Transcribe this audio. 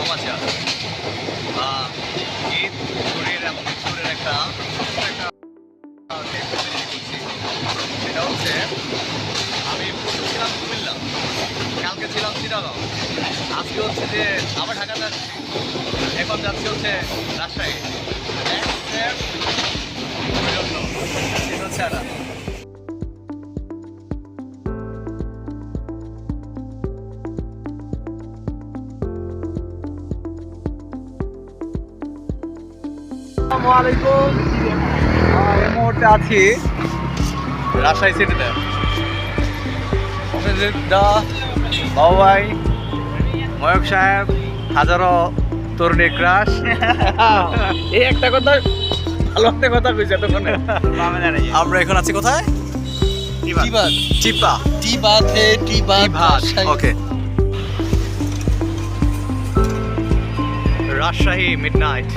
সমাচার বা ঈদ ছুটির একটা সেটা হচ্ছে আমি ছিলাম কুমিল্লা, কালকে ছিলাম চিটাগাঁও, আজকে হচ্ছে যে আবার ঢাকা যাচ্ছি, এখন যাচ্ছি হচ্ছে রাজশাহী। এটা হচ্ছে একটা আসসালামু আলাইকুম। এই মুহূর্তে আছি রাজশাহী সিটিতে। বাবু ভাই, ময়ূক সাহেব, হাজারো তরুণী ক্রাশ। এই একটা কথা ভালো একটা কথা কইছে এতক্ষণে। আমরা এখন আছি কোথায়? চিপা। ওকে, রাজশাহী মিডনাইট।